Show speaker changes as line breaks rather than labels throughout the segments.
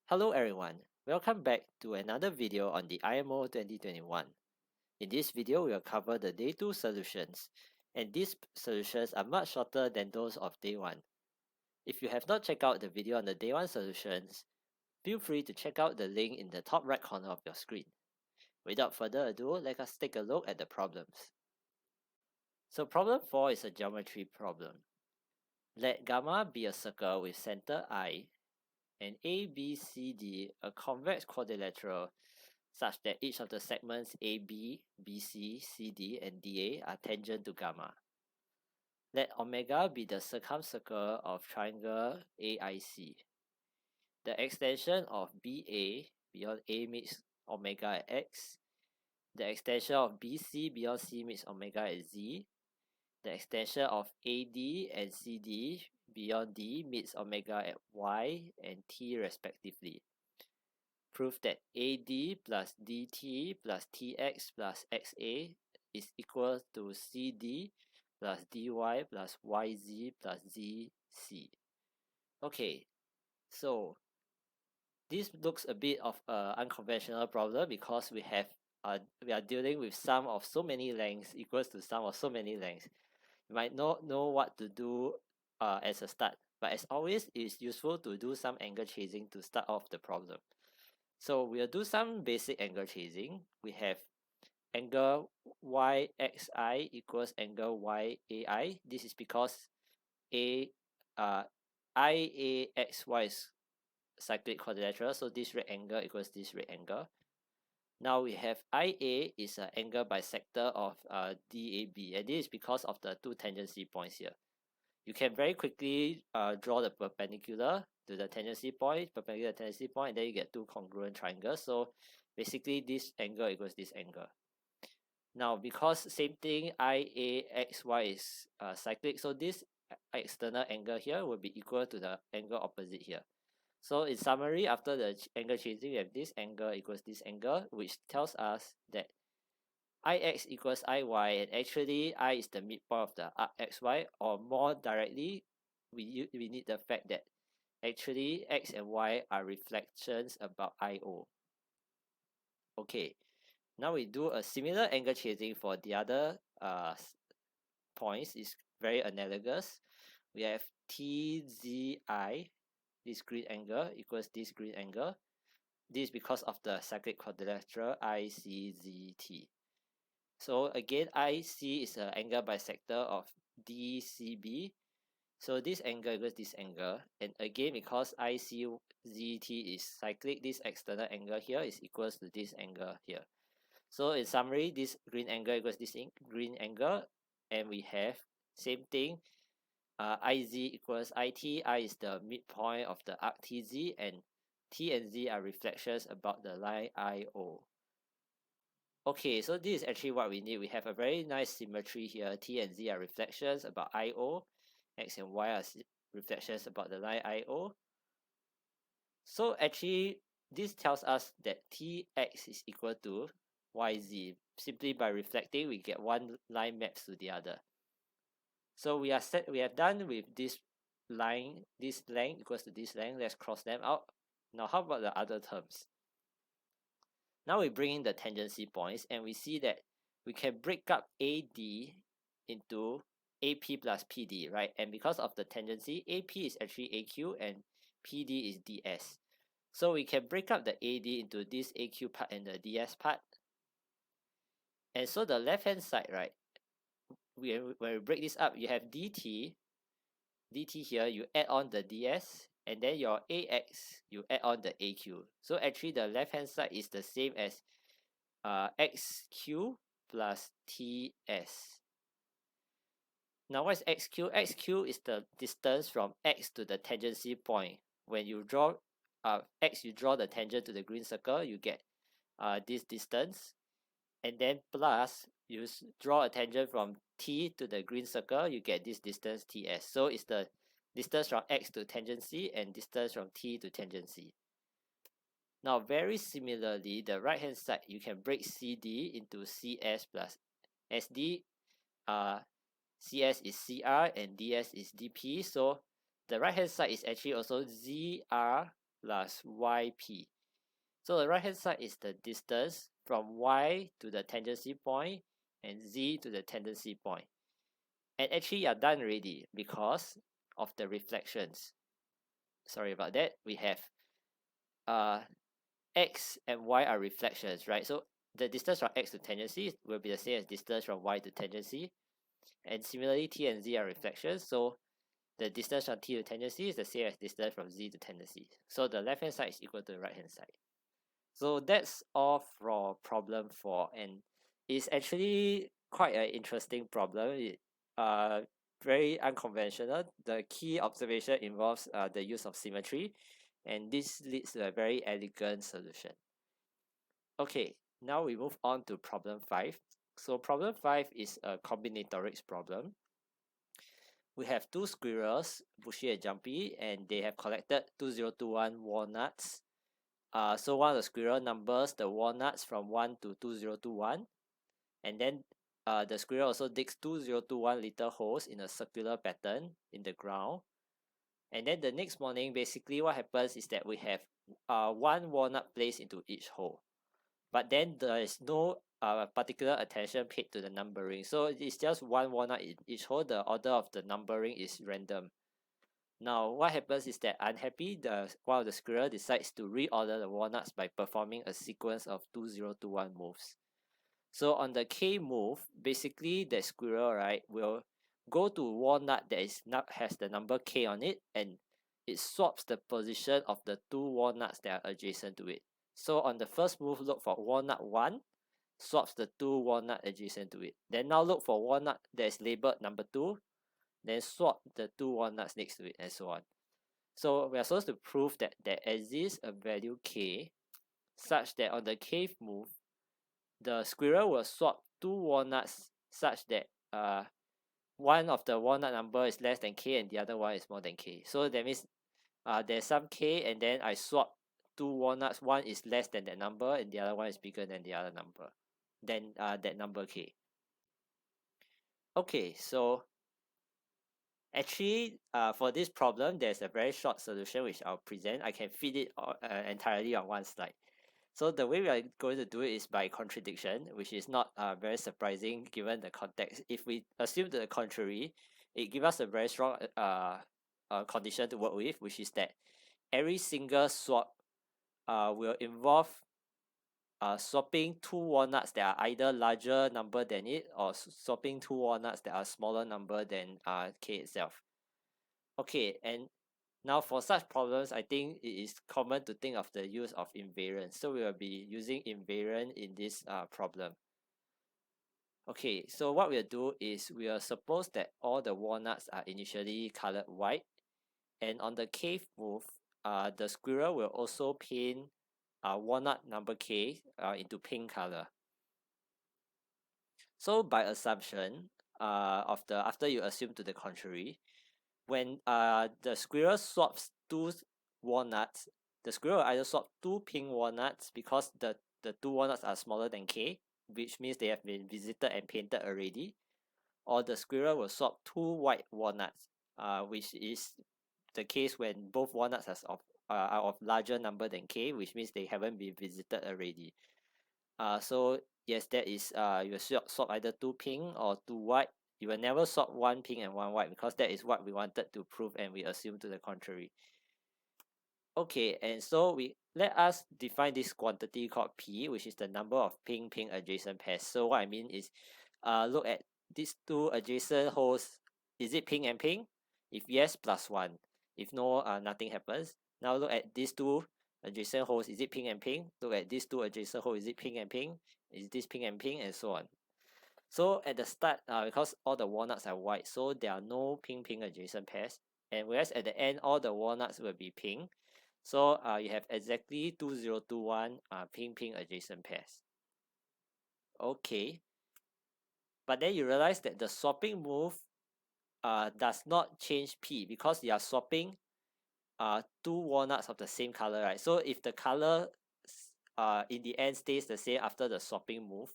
Hello everyone, welcome back to another video on the IMO 2021. In this video, we will cover the Day 2 solutions, and these solutions are much shorter than those of Day 1. If you have not checked out the video on the Day 1 solutions, feel free to check out the link in the top right corner of your screen. Without further ado, let us take a look at the problems. So problem 4 is a geometry problem. Let gamma be a circle with center I and ABCD a convex quadrilateral such that each of the segments AB, BC, CD, and DA are tangent to gamma. Let omega be the circumcircle of triangle AIC. The extension of BA beyond A meets omega at X. The extension of BC beyond C meets omega at Z. The extension of AD and CD beyond D meets omega at Y and T respectively. Prove that AD plus DT plus TX plus XA is equal to CD plus DY plus YZ plus ZC. Okay, so this looks a bit of an unconventional problem because we are dealing with sum of so many lengths equals to sum of so many lengths. You might not know what to do as a start, but as always, it is useful to do some angle chasing to start off the problem. So we'll do some basic angle chasing. We have angle YXI equals angle YAI. This is because IAXY is cyclic quadrilateral, so this right angle equals this right angle. Now we have IA is an angle bisector of DAB, and this is because of the two tangency points here. You can very quickly draw the perpendicular to the tangency point, perpendicular tangency point, and then you get two congruent triangles. So basically this angle equals this angle. Now because same thing, IAXY is cyclic, so this external angle here will be equal to the angle opposite here. So in summary, after the angle chasing, we have this angle equals this angle, which tells us that Ix equals Iy, and actually I is the midpoint of the arc xy, or more directly, we need the fact that actually x and y are reflections about IO. Okay, now we do a similar angle chasing for the other points. It's very analogous. We have TZI, this green angle equals this green angle. This is because of the cyclic quadrilateral ICZT. So again, IC is an angle bisector of DCB. So this angle equals this angle. And again, because ICZT is cyclic, this external angle here is equals to this angle here. So in summary, this green angle equals this green angle. And we have same thing. IZ equals IT. I is the midpoint of the arc TZ, and T and Z are reflections about the line IO. Okay, so this is actually what we need. We have a very nice symmetry here. T and Z are reflections about IO. X and Y are reflections about the line IO. So actually, this tells us that TX is equal to YZ. Simply by reflecting, we get one line maps to the other. So we have done with this line, this length equals to this length. Let's cross them out. Now how about the other terms? Now we bring in the tangency points, and we see that we can break up AD into AP plus PD, right? And because of the tangency, AP is actually AQ and PD is DS. So we can break up the AD into this AQ part and the DS part. And so the left hand side, right? When we break this up, you have DT here, you add on the DS, and then your AX, you add on the AQ. So actually the left hand side is the same as XQ plus TS. Now what is XQ? XQ is the distance from X to the tangency point. When you draw X, you draw the tangent to the green circle, you get this distance. And then plus, you draw a tangent from T to the green circle, you get this distance TS. So it's the distance from X to tangency and distance from T to tangency. Now, very similarly, the right hand side, you can break CD into CS plus SD. CS is CR and DS is DP. So the right hand side is actually also ZR plus yp. So the right hand side is the distance from y to the tangency point and z to the tendency point. And actually you're done already because of the reflections. Sorry about that. We have x and y are reflections, right? So the distance from x to tangency will be the same as distance from y to tangency. And similarly, t and z are reflections. So the distance from t to tangency is the same as distance from z to tangency. So the left hand side is equal to the right hand side. So that's all for problem 4, and it's actually quite an interesting problem. It very unconventional. The key observation involves the use of symmetry, and this leads to a very elegant solution. Okay, now we move on to problem 5. So problem 5 is a combinatorics problem. We have two squirrels, Bushy and Jumpy, and they have collected 2021 walnuts. So one of the squirrel numbers the walnuts from 1 to 2021, and then the squirrel also digs 2021 little holes in a circular pattern in the ground. And then the next morning, basically what happens is that we have one walnut placed into each hole, but then there is no particular attention paid to the numbering. So it's just one walnut in each hole. The order of the numbering is random. Now, what happens is that unhappy, one of the squirrel decides to reorder the walnuts by performing a sequence of 2021 moves. So on the K move, basically the squirrel, right, will go to walnut that is not has the number K on it, and it swaps the position of the two walnuts that are adjacent to it. So on the first move, look for walnut 1, swaps the two walnut adjacent to it. Then now look for walnut that is labeled number 2, then swap the two walnuts next to it, and so on. So we are supposed to prove that there exists a value k such that on the kth move, the squirrel will swap two walnuts such that one of the walnut number is less than k and the other one is more than k. So that means there's some k, and then I swap two walnuts, one is less than that number and the other one is bigger than the other number, then that number k. Okay, so actually, for this problem, there's a very short solution which I'll present. I can fit it entirely on one slide. So the way we are going to do it is by contradiction, which is not very surprising given the context. If we assume to the contrary, it gives us a very strong condition to work with, which is that every single swap will involve swapping two walnuts that are either larger number than it, or swapping two walnuts that are smaller number than k itself. Okay, and now for such problems, I think it is common to think of the use of invariance. So we will be using invariant in this problem. Okay, so what we'll do is we will suppose that all the walnuts are initially colored white, and on the kth move, the squirrel will also paint walnut number k into pink color. So by assumption of the after you assume to the contrary, when the squirrel swaps two walnuts, the squirrel will either swap two pink walnuts because the two walnuts are smaller than k, which means they have been visited and painted already, or the squirrel will swap two white walnuts, which is the case when both walnuts are of larger number than k, which means they haven't been visited already. So yes, that is you will swap either two pink or two white. You will never swap one pink and one white because that is what we wanted to prove, and we assume to the contrary. Okay, and so let us define this quantity called P, which is the number of pink adjacent pairs. So what I mean is look at these two adjacent holes. Is it pink and pink? If yes, plus 1. If no, nothing happens. Now look at these two adjacent holes. Is it pink and pink? Look at these two adjacent holes. Is it pink and pink? Is this pink and pink? And so on. So at the start, because all the walnuts are white, so there are no pink adjacent pairs. And whereas at the end, all the walnuts will be pink. So you have exactly 2021 pink adjacent pairs. Okay. But then you realize that the swapping move does not change P because you are swapping two walnuts of the same color, right? So if the color in the end stays the same after the swapping move,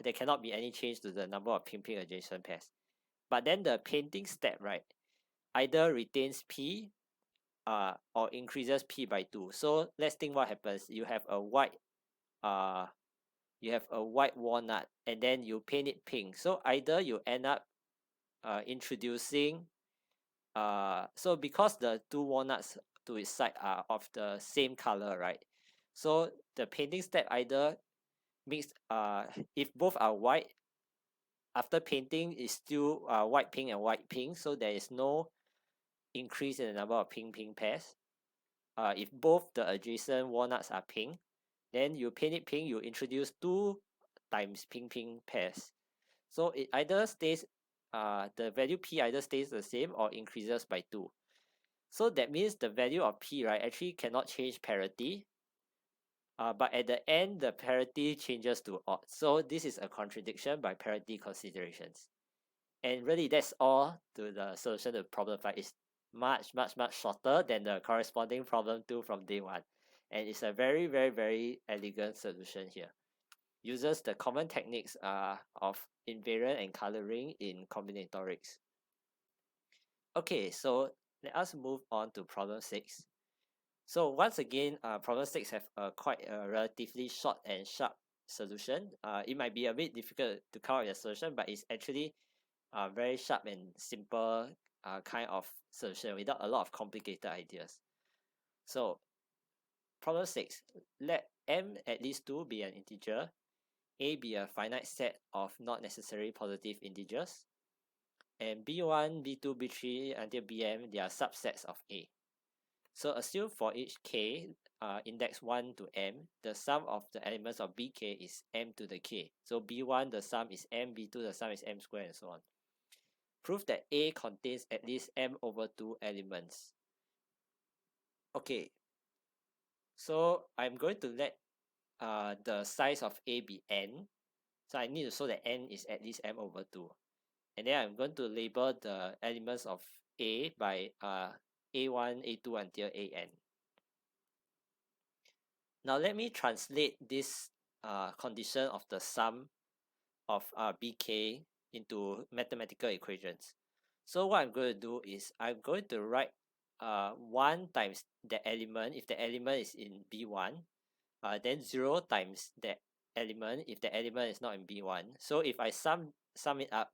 there cannot be any change to the number of pink adjacent pairs. But then the painting step, right, either retains P or increases p by 2. So let's think what happens. You have a white walnut, and then you paint it pink. So either you end up introducing so because the two walnuts to its side are of the same color, right? So the painting step either makes if both are white, after painting is still white pink and white pink, so there is no increase in the number of pink pairs. If both the adjacent walnuts are pink, then you paint it pink, you introduce 2 times pink pairs. So it either stays the value p either stays the same or increases by 2. So that means the value of p, right, actually cannot change parity, but at the end the parity changes to odd. So this is a contradiction by parity considerations. And really that's all to the solution to problem 5. Is much shorter than the corresponding problem 2 from day 1, and it's a very elegant solution here. Uses the common techniques of invariant and coloring in combinatorics. Okay, so let us move on to problem 6. So once again, problem 6 have quite a relatively short and sharp solution. It might be a bit difficult to come up with a solution, but it's actually very sharp and simple kind of solution without a lot of complicated ideas. So problem 6, let m at least 2 be an integer, a be a finite set of not necessarily positive integers, and b1, b2, b3 until bm, they are subsets of a. So assume for each k, index 1 to m, the sum of the elements of bk is m to the k. So b1 the sum is m, b2 the sum is m squared, and so on. Prove that a contains at least m over 2 elements. Okay, so I'm going to let the size of a be n. So I need to show that n is at least m over 2. And then I'm going to label the elements of a by a1, a2 until an. Now let me translate this condition of the sum of bk into mathematical equations. So what I'm going to do is I'm going to write 1 times the element if the element is in b1, then 0 times that element if the element is not in b1. So if I sum it up,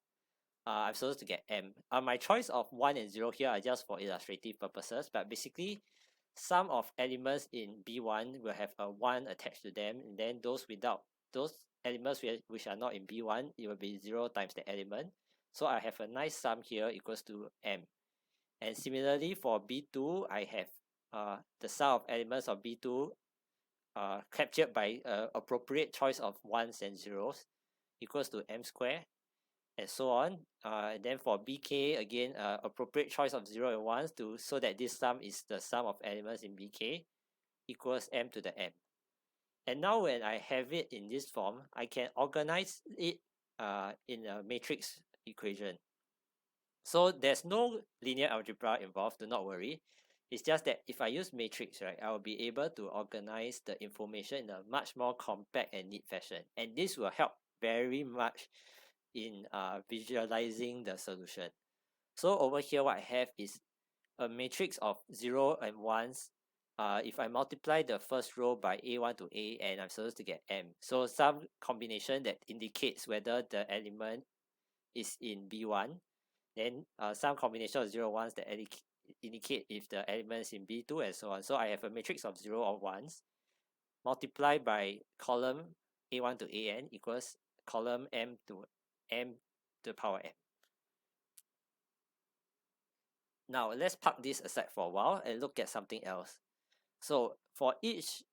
I'm supposed to get m. My choice of 1 and 0 here are just for illustrative purposes, but basically sum of elements in b1 will have a 1 attached to them, and then those elements which are not in b1, it will be 0 times the element. So I have a nice sum here equals to m. And similarly for b2, I have the sum of elements of b2 captured by appropriate choice of 1s and 0s equals to m squared, and so on. Then for bk, again, appropriate choice of 0 and 1s so that this sum is the sum of elements in bk equals m to the m. And now when I have it in this form, I can organize it in a matrix equation. So there's no linear algebra involved, do not worry. It's just that if I use matrix, right, I will be able to organize the information in a much more compact and neat fashion. And this will help very much in visualizing the solution. So over here, what I have is a matrix of 0 and 1s. If I multiply the first row by a1 to an, I'm supposed to get m. So some combination that indicates whether the element is in b1. Then some combination of 0 1s that indicate if the element is in b2, and so on. So I have a matrix of 0 or 1s multiplied by column a1 to an equals column m to the power m. Now let's park this aside for a while and look at something else. So for each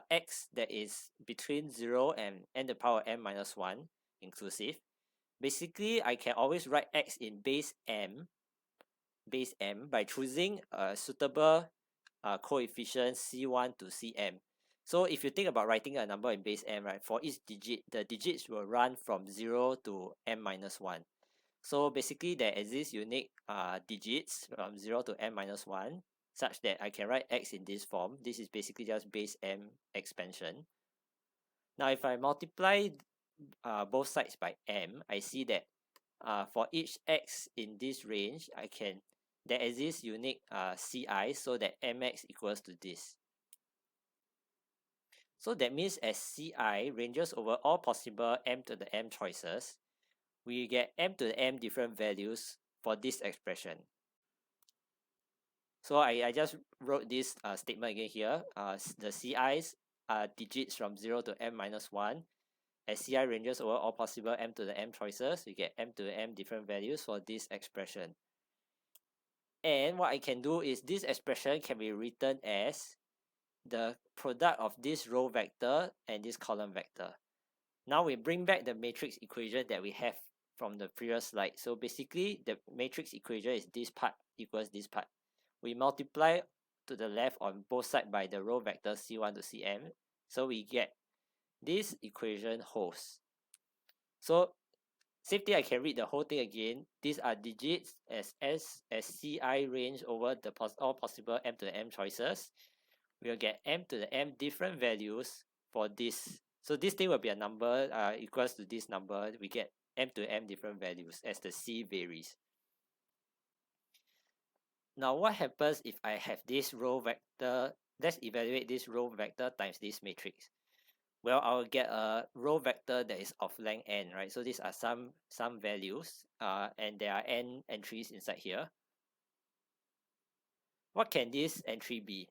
x that is between 0 and n to the power m minus 1 inclusive, basically I can always write x in base m by choosing a suitable coefficient c1 to cm. So if you think about writing a number in base m, right, for each digit, the digits will run from 0 to m minus 1. So basically there exists unique digits from 0 to m minus 1 such that I can write x in this form. This is basically just base m expansion. Now if I multiply both sides by m, I see that for each x in this range, I can there exists unique Ci so that Mx equals to this. So that means as Ci ranges over all possible m to the m choices, we get m to the m different values for this expression. So I just wrote this statement again here. The Ci's are digits from 0 to m minus 1. As Ci ranges over all possible m to the m choices, we get m to the m different values for this expression. And what I can do is this expression can be written as the product of this row vector and this column vector. Now we bring back the matrix equation that we have from the previous slide. So basically the matrix equation is this part equals this part. We multiply to the left on both sides by the row vector C1 to Cm. So we get this equation holds. So safety, I can read the whole thing again. These are digits as Ci range over the all possible m to the m choices. We'll get m to the m different values for this. So this thing will be a number equals to this number. We get m to m different values as the C varies. Now what happens if I have this row vector? Let's evaluate this row vector times this matrix. Well, I'll get a row vector that is of length n, right? So these are some values, and there are n entries inside here. What can this entry be?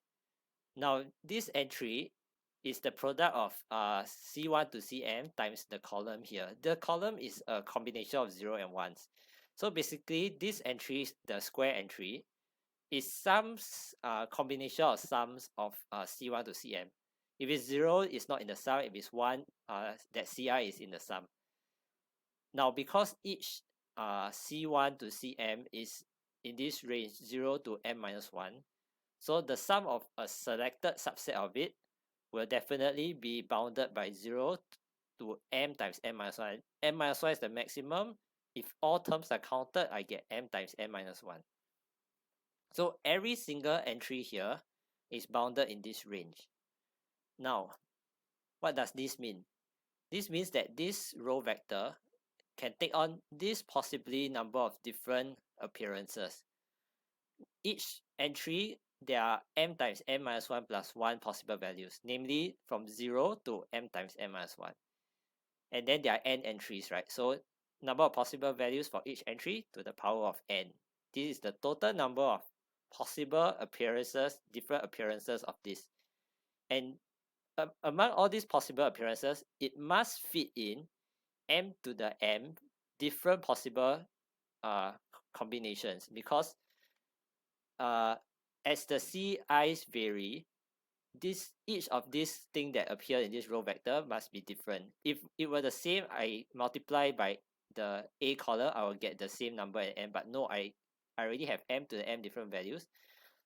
Now, this entry is the product of C1 to Cm times the column here. The column is a combination of 0 and 1s. So basically, this entry, the square entry, is some combination of sums of C1 to Cm. If it's 0, it's not in the sum. If it's 1, that Ci is in the sum. Now, because each C1 to Cm is in this range 0 to m minus 1, so the sum of a selected subset of it will definitely be bounded by 0 to m times m minus 1. M minus 1 is the maximum. If all terms are counted, I get m times m minus 1. So every single entry here is bounded in this range. Now, what does this mean? This means that this row vector can take on this possibly number of different appearances. Each entry, there are m times m minus 1 plus 1 possible values, namely from 0 to m times m minus 1. And then there are n entries, right? So number of possible values for each entry to the power of n. This is the total number of possible appearances, different appearances of this. And among all these possible appearances, it must fit in m to the m different possible combinations, because as the Ci's vary, each of these things that appear in this row vector must be different. If it were the same, I multiply by the A column, I will get the same number at m, but no, I already have m to the m different values.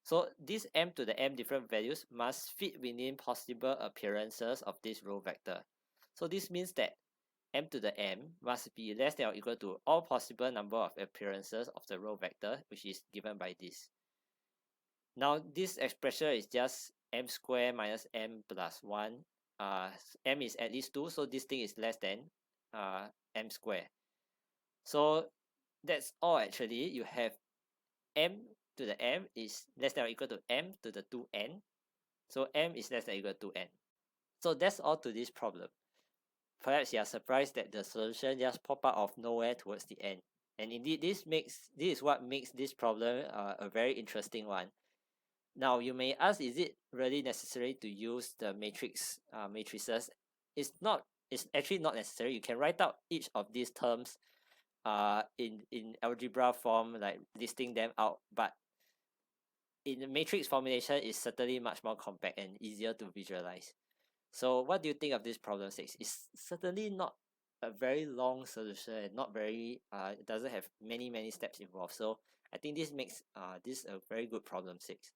So this m to the m different values must fit within possible appearances of this row vector. So this means that m to the m must be less than or equal to all possible number of appearances of the row vector, which is given by this. Now this expression is just m squared minus m plus 1. M is at least 2, so this thing is less than m squared. So that's all actually. You have m to the m is less than or equal to m to the 2n. So m is less than or equal to n. So that's all to this problem. Perhaps you are surprised that the solution just pop out of nowhere towards the end. And indeed, this is what makes this problem a very interesting one. Now you may ask, is it really necessary to use the matrices? It's actually not necessary. You can write out each of these terms in algebra form, like listing them out, but in the matrix formulation is certainly much more compact and easier to visualize. So what do you think of this problem 6? It's certainly not a very long solution, not very it doesn't have many steps involved. So I think this makes this a very good problem 6.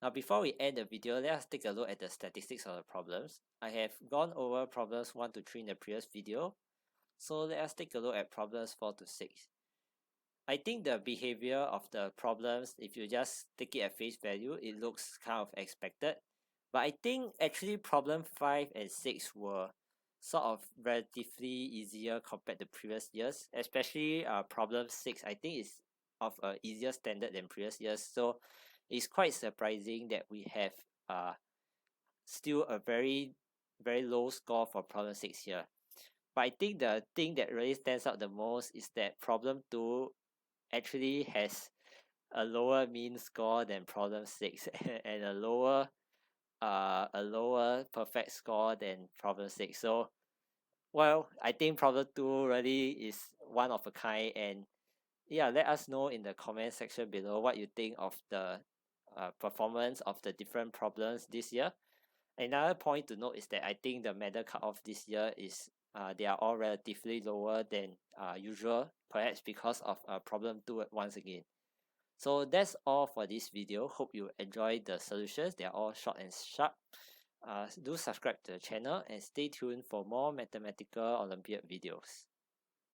Now before we end the video, let us take a look at the statistics of the problems. I have gone over problems 1 to 3 in the previous video. So let us take a look at problems 4 to 6. I think the behavior of the problems, if you just take it at face value, it looks kind of expected. But I think actually problem 5 and 6 were sort of relatively easier compared to previous years, especially problem 6. I think it's of a easier standard than previous years. So it's quite surprising that we have still a very low score for problem 6 here. But I think the thing that really stands out the most is that problem 2 actually has a lower mean score than problem 6 and a lower perfect score than problem 6. So well, I think problem 2 really is one of a kind. And yeah, let us know in the comment section below what you think of the performance of the different problems this year. Another point to note is that I think the medal cutoff this year is they are all relatively lower than usual, perhaps because of problem 2 once again. So that's all for this video. Hope you enjoyed the solutions. They are all short and sharp. Do subscribe to the channel and stay tuned for more mathematical Olympiad videos.